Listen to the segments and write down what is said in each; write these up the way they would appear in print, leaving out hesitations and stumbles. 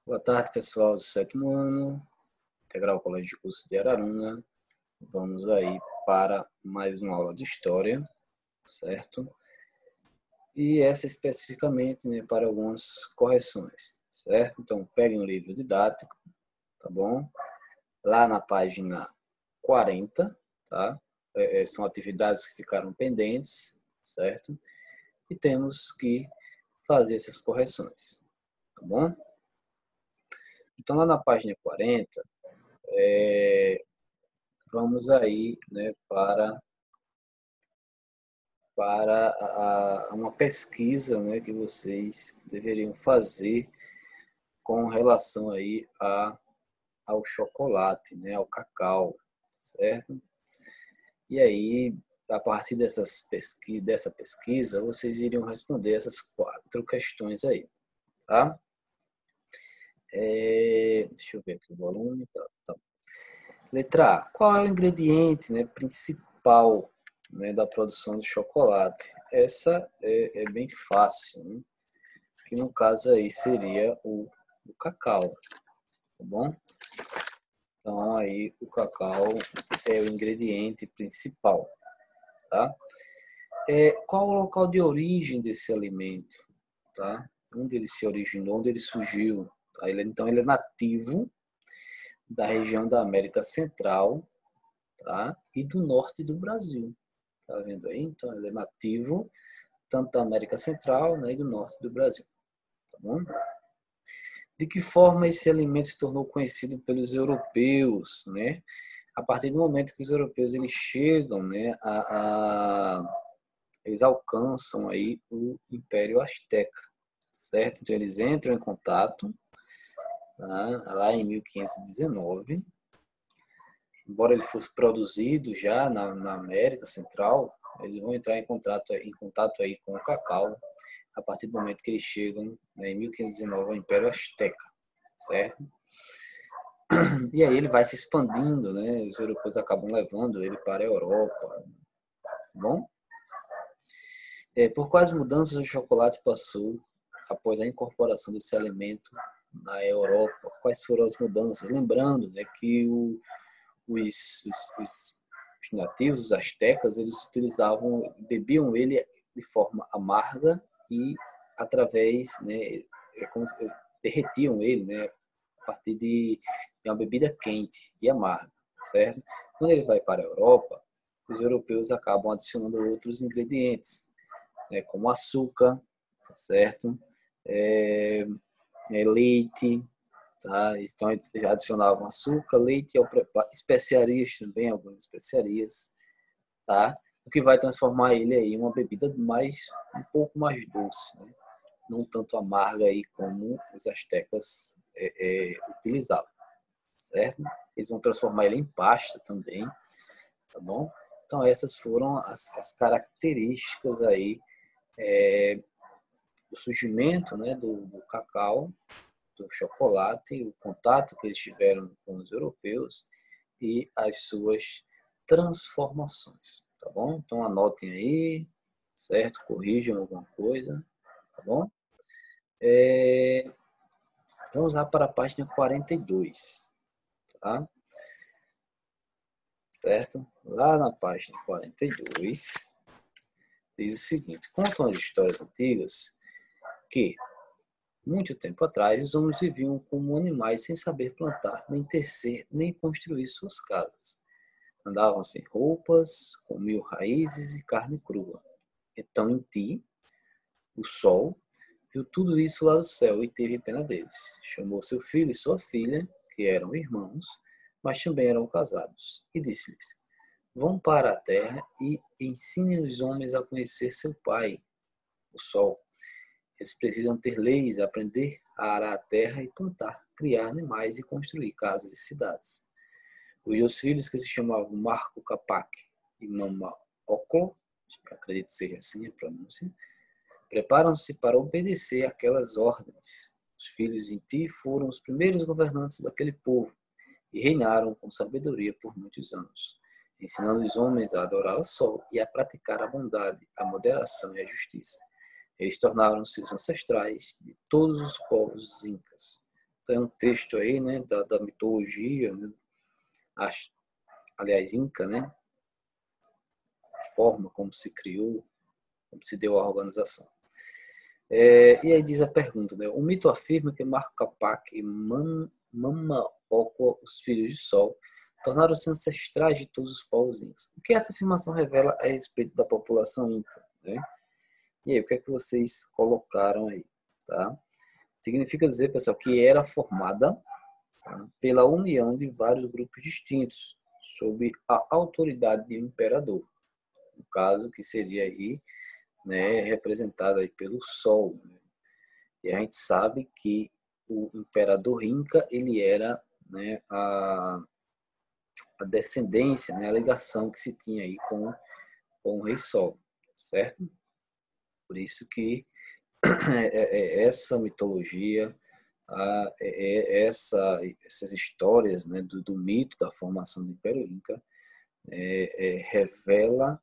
Boa tarde, pessoal do sétimo ano, Integral Colégio de Curso de Araruna. Vamos aí para mais uma aula de História, certo? E essa especificamente, né, para algumas correções, certo? Então, peguem o livro didático, tá bom? Lá na página 40, tá? São atividades que ficaram pendentes, certo? E temos que fazer essas correções, tá bom? Então, lá na página 40, vamos aí, né, para uma pesquisa, né, que vocês deveriam fazer com relação aí ao chocolate, né, ao cacau, certo? E aí, a partir dessa pesquisa, vocês iriam responder essas 4 questões aí, tá? Deixa eu ver aqui o volume. Tá. Letra A. Qual é o ingrediente, né, principal, né, da produção de chocolate? Essa é bem fácil, né? Que no caso aí seria o cacau, tá bom? Então aí o cacau é o ingrediente principal, tá? Qual o local de origem desse alimento, tá? Onde ele se originou, onde ele surgiu? Tá? Então ele é nativo da região da América Central, tá? E do norte do Brasil, tá vendo aí? Então ele é nativo tanto da América Central, né, e do norte do Brasil, tá bom? De que forma esse alimento se tornou conhecido pelos europeus, né? A partir do momento que os europeus eles chegam, né, eles alcançam aí o Império Azteca, certo? Então eles entram em contato, tá? Lá em 1519, embora ele fosse produzido já na América Central, eles vão entrar em contato aí com o cacau a partir do momento que eles chegam, né, em 1519 ao Império Azteca, certo? E aí ele vai se expandindo, né? Os europeus acabam levando ele para a Europa, tá bom? Por quais mudanças o chocolate passou após a incorporação desse alimento na Europa? Quais foram as mudanças? Lembrando, né, que os nativos, os astecas, eles bebiam ele de forma amarga e através, né, derretiam ele, né, a partir de uma bebida quente e amarga, certo? Quando ele vai para a Europa, os europeus acabam adicionando outros ingredientes, né, como açúcar, tá certo? Leite, tá? Então já adicionavam açúcar, leite ao preparo, especiarias também, algumas especiarias, tá? O que vai transformar ele aí em uma bebida um pouco mais doce, né? Não tanto amarga aí como os astecas utilizavam, certo? Eles vão transformar ele em pasta também, tá bom? Então essas foram as características aí do surgimento, né, do cacau, do chocolate, o contato que eles tiveram com os europeus e as suas transformações, tá bom? Então anotem aí, certo? Corrijam alguma coisa, tá bom? Vamos lá para a página 42, tá? Certo? Lá na página 42, diz o seguinte: contam as histórias antigas que, muito tempo atrás, os homens viviam como animais sem saber plantar, nem tecer, nem construir suas casas. Andavam sem roupas, comiam raízes e carne crua. Então, em ti, o sol, viu tudo isso lá do céu e teve pena deles. Chamou seu filho e sua filha, que eram irmãos, mas também eram casados, e disse-lhes: vão para a terra e ensinem os homens a conhecer seu pai, o sol. Eles precisam ter leis, aprender a arar a terra e plantar, criar animais e construir casas e cidades. Os dois filhos, que se chamavam Marco Capac e Mama Oclo, acredito que seja assim a pronúncia, preparam-se para obedecer aquelas ordens. Os filhos de Ti foram os primeiros governantes daquele povo e reinaram com sabedoria por muitos anos, ensinando os homens a adorar o sol e a praticar a bondade, a moderação e a justiça. Eles tornaram-se os ancestrais de todos os povos incas. tem um texto aí, né, da mitologia, né, aliás, Inca, né, a forma como se criou, como se deu a organização. E aí diz a pergunta, né, o mito afirma que Manco Cápac e Mamaocua, os filhos de Sol, tornaram-se ancestrais de todos os povos incas. O que essa afirmação revela a respeito da população inca, né? E aí, o que é que vocês colocaram aí, tá? Significa dizer, pessoal, que era formada, tá, pela união de vários grupos distintos, sob a autoridade de um imperador. No caso, que seria aí, né, representado aí pelo Sol. Né? E a gente sabe que o imperador Inca, ele era, né, a descendência, né, a ligação que se tinha aí com o Rei Sol, certo? Por isso que essa mitologia, essas histórias, né, do mito da formação do Império Inca revela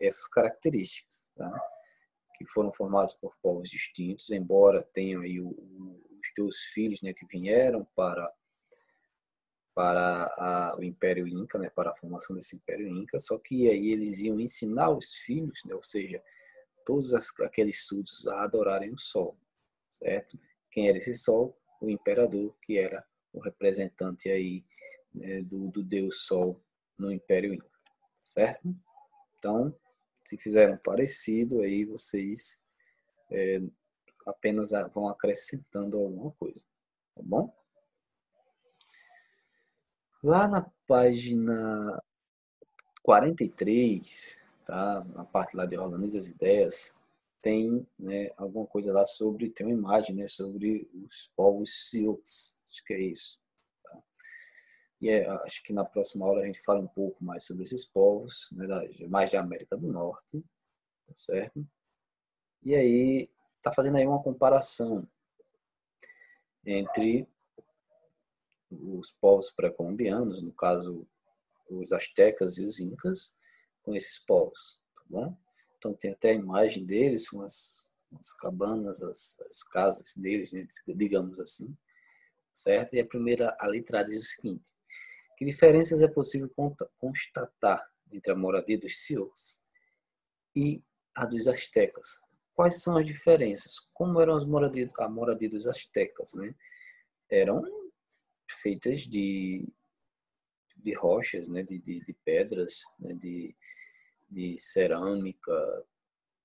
essas características, tá? Que foram formados por povos distintos, embora tenham aí os dois filhos, né, que vieram para o Império Inca, né, para a formação desse Império Inca, só que aí eles iam ensinar os filhos, né, ou seja, todos aqueles súditos a adorarem o Sol, certo? Quem era esse Sol? O Imperador, que era o representante aí, né, do Deus Sol no Império Inca, certo? Então, se fizeram parecido, aí vocês apenas vão acrescentando alguma coisa, tá bom? Lá na página 43, tá? Na parte lá de Organiza as Ideias, tem, né, alguma coisa lá sobre, tem uma imagem, né, sobre os povos Sioux, acho que é isso. Tá? E acho que na próxima aula a gente fala um pouco mais sobre esses povos, né, mais da América do Norte, tá certo? E aí, tá fazendo aí uma comparação entre os povos pré-colombianos, no caso os astecas e os incas, com esses povos, tá bom? Então tem até a imagem deles, com as cabanas, as casas deles, né, digamos assim, certo? E a primeira, a letra diz o seguinte: que diferenças é possível constatar entre a moradia dos Sioux e a dos astecas? Quais são as diferenças? Como eram a moradia dos astecas, né? Eram feitas de rochas, né? de pedras, né? de cerâmica,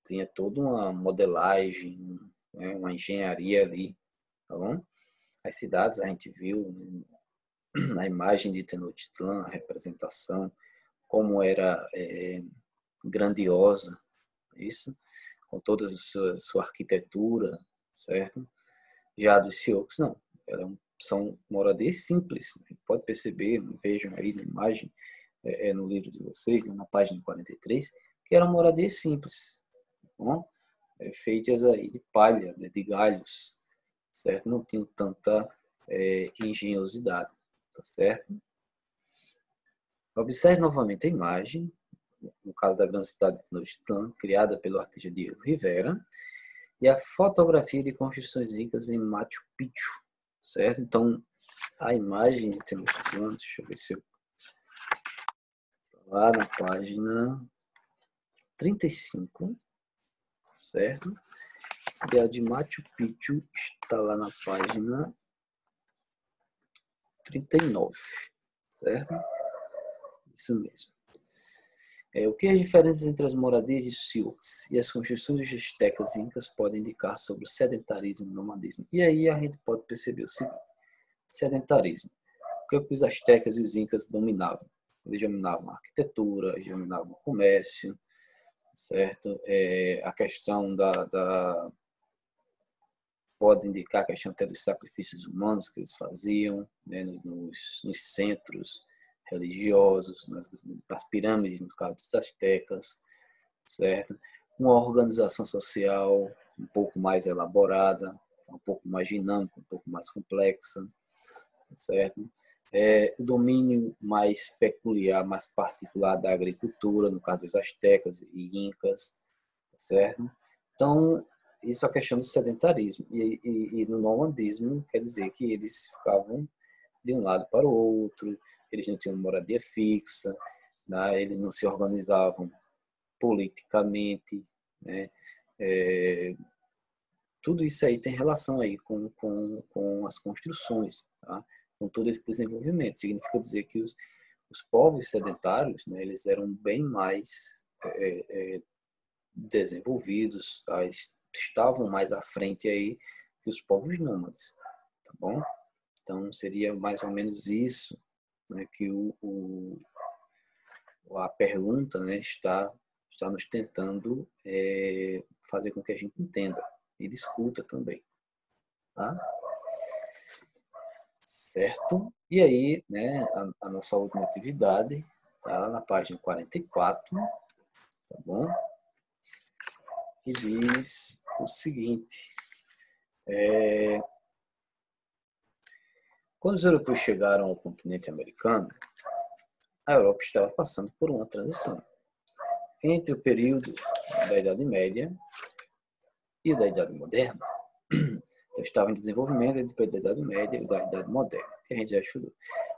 tinha toda uma modelagem, né? Uma engenharia ali, tá bom? As cidades a gente viu, né? A imagem de Tenochtitlan, a representação, como era grandiosa, isso, com toda a sua arquitetura, certo? Já dos Sioux, não, são moradias simples, né? Pode perceber, vejam aí na imagem, no livro de vocês, na página 43, que eram moradias simples, tá bom? Feitas aí de palha, de galhos, certo? Não tinham tanta engenhosidade, tá certo? Observe novamente a imagem, no caso da grande cidade de Tenochtitlan, criada pelo artista Diego Rivera, e a fotografia de construções incas em Machu Picchu, certo? Então, a imagem de Tenochtitlan, deixa eu ver se eu... lá na página 35, certo? E a de Machu Picchu está lá na página 39, certo? Isso mesmo. O que as diferenças entre as moradias de Sioux e as construções astecas e incas podem indicar sobre o sedentarismo e o nomadismo? E aí a gente pode perceber o seguinte: sedentarismo. O que os astecas e os incas dominavam? Eles dominavam a arquitetura, eles dominavam o comércio, certo? A questão pode indicar a questão até dos sacrifícios humanos que eles faziam, né, nos centros religiosos, nas pirâmides, no caso dos astecas, certo? Uma organização social um pouco mais elaborada, um pouco mais dinâmica, um pouco mais complexa, certo? O domínio mais peculiar, mais particular da agricultura, no caso dos astecas e incas, certo? Então, isso é a questão do sedentarismo. E no nomadismo quer dizer que eles ficavam de um lado para o outro, eles não tinham moradia fixa, né? Eles não se organizavam politicamente, né? Tudo isso aí tem relação aí com as construções, tá? Com todo esse desenvolvimento. Significa dizer que os povos sedentários, né, eles eram bem mais desenvolvidos, tá? Estavam mais à frente aí que os povos nômades, tá bom? Então seria mais ou menos isso, né, que a pergunta, né, está nos tentando fazer com que a gente entenda e discuta também, tá? Certo? E aí, né, a nossa última atividade tá na página 44, tá bom? Que diz o seguinte: quando os europeus chegaram ao continente americano, a Europa estava passando por uma transição entre o período da Idade Média e o da Idade Moderna. Então, estava em desenvolvimento entre o período da Idade Média e da Idade Moderna, que a gente já estudou.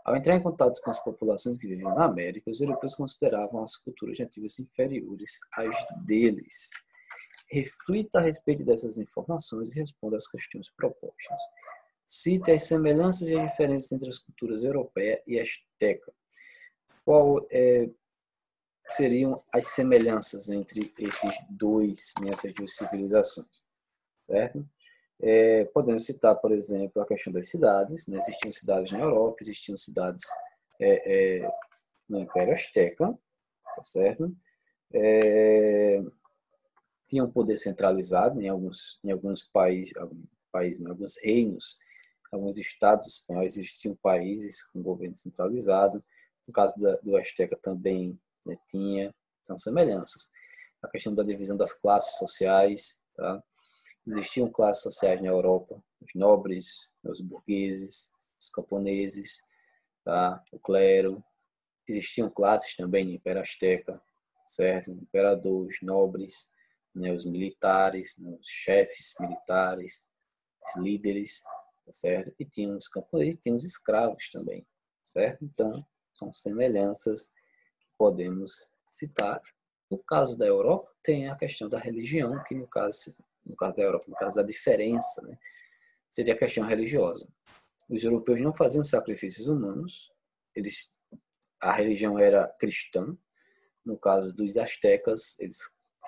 Ao entrar em contato com as populações que viviam na América, os europeus consideravam as culturas nativas inferiores às deles. Reflita a respeito dessas informações e responda às questões propostas. Cite as semelhanças e as diferenças entre as culturas europeia e asteca. Qual seriam as semelhanças entre essas duas civilizações? Certo? Podemos citar, por exemplo, a questão das cidades, né? Existiam cidades na Europa, existiam cidades no Império Azteca, tá certo? Tinha um poder centralizado em alguns países, em alguns reinos, alguns estados espanhóis existiam países com governo centralizado. No caso do Azteca também, né, tinha, são semelhanças. A questão da divisão das classes sociais, tá? Existiam classes sociais na Europa, os nobres, os burgueses, os camponeses, tá? O clero. Existiam classes também no Império Azteca, certo? O imperador, os nobres, né? Os militares, né? Os chefes militares, os líderes, tá certo? E tinham os camponeses, e tinham os escravos também, certo? Então, são semelhanças que podemos citar. No caso da Europa, tem a questão da religião, que no caso da Europa, no caso da diferença, né, seria a questão religiosa. Os europeus não faziam sacrifícios humanos, a religião era cristã. No caso dos astecas, eles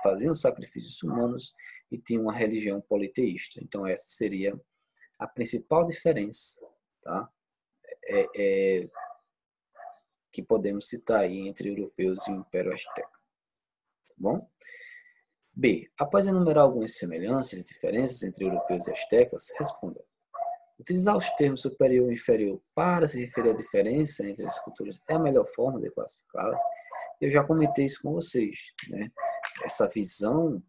faziam sacrifícios humanos e tinham uma religião politeísta. Então essa seria a principal diferença, tá? Que podemos citar aí entre europeus e o Império Azteca. Tá bom? B. Após enumerar algumas semelhanças e diferenças entre europeus e astecas, responda. Utilizar os termos superior e inferior para se referir à diferença entre as culturas é a melhor forma de classificá-las. Eu já comentei isso com vocês, né? Essa visão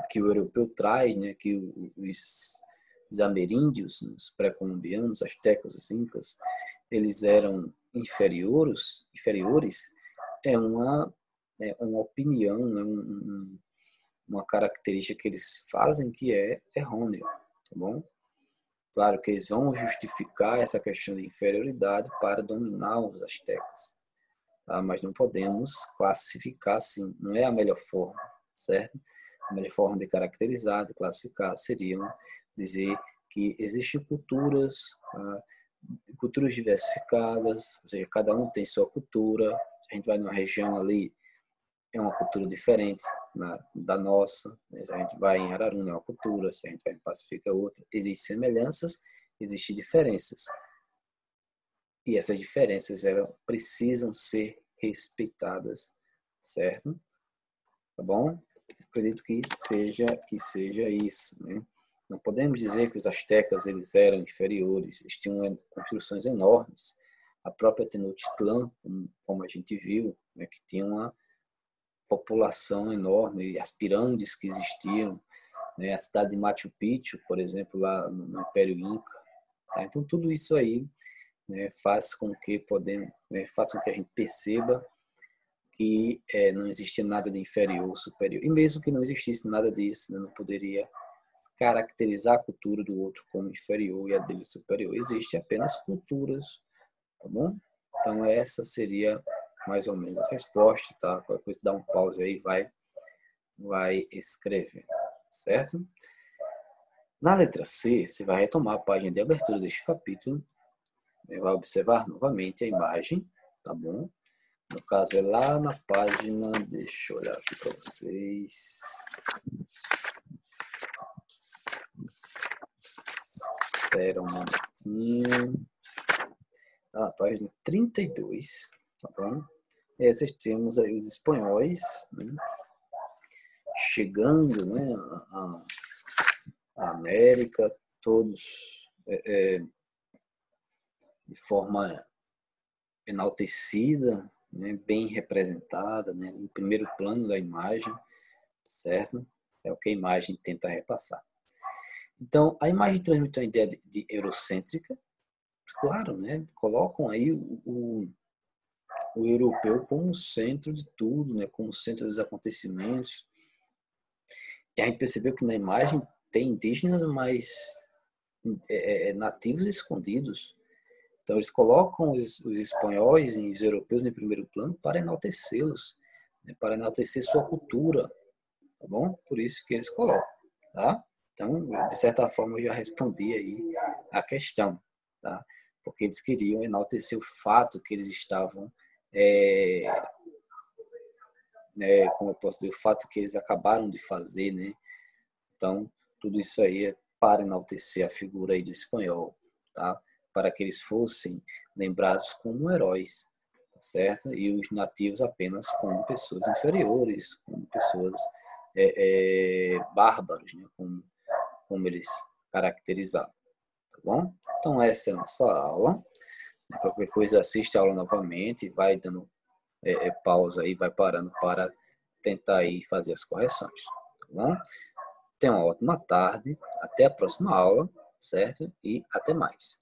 que o europeu traz, né? Que os ameríndios, os pré-colombianos, os astecas, os incas, eles eram inferiores, é uma opinião, uma característica que eles fazem que é errônea, tá bom? Claro que eles vão justificar essa questão de inferioridade para dominar os astecas, tá? Mas não podemos classificar assim, não é a melhor forma, certo? A melhor forma de caracterizar, de classificar, seria dizer que existem culturas, culturas diversificadas, ou seja, cada um tem sua cultura. A gente vai numa região ali, é uma cultura diferente da nossa. Se a gente vai em Araruna é uma cultura, se a gente vai em Pacífico é outra. Existem semelhanças, existem diferenças. E essas diferenças precisam ser respeitadas, certo? Tá bom? Acredito que seja isso, né? Não podemos dizer que os astecas eles eram inferiores, eles tinham construções enormes. A própria Tenochtitlan, como a gente viu, né, que tinha uma população enorme, as pirâmides que existiam, né, a cidade de Machu Picchu, por exemplo, lá no Império Inca. Tá? Então, tudo isso aí, né, faz com que a gente perceba que não existia nada de inferior ou superior. E mesmo que não existisse nada disso, né, não poderia caracterizar a cultura do outro como inferior e a dele superior. Existem apenas culturas, tá bom? Então essa seria mais ou menos a resposta, tá? Qualquer coisa, dá um pause aí, vai escrever, certo? Na letra C, você vai retomar a página de abertura deste capítulo, vai observar novamente a imagem, tá bom? No caso é lá na página, deixa eu olhar aqui para vocês. Espera um momentinho. Na página 32, tá bom? Essas temos aí os espanhóis, né, chegando, né, à América, todos de forma enaltecida, né, bem representada, né, no primeiro plano da imagem, certo? É o que a imagem tenta repassar. Então, a imagem transmite uma ideia de eurocêntrica, claro, né? Colocam aí o europeu como centro de tudo, né? Como centro dos acontecimentos. E a gente percebeu que na imagem tem indígenas, mas nativos escondidos. Então, eles colocam os espanhóis e os europeus em primeiro plano para enaltecê-los, né? Para enaltecer sua cultura, tá bom? Por isso que eles colocam, tá? Então, de certa forma, eu já respondi aí a questão, tá? Porque eles queriam enaltecer o fato que eles estavam, como eu posso dizer, o fato que eles acabaram de fazer, né? Então, tudo isso aí é para enaltecer a figura aí do espanhol, tá? Para que eles fossem lembrados como heróis, tá certo? E os nativos apenas como pessoas inferiores, como pessoas bárbaros, né? Como eles caracterizavam, tá bom? Então essa é a nossa aula. Qualquer coisa assiste a aula novamente, vai dando pausa aí, vai parando para tentar aí fazer as correções, tá bom? Tenha uma ótima tarde, até a próxima aula, certo? E até mais.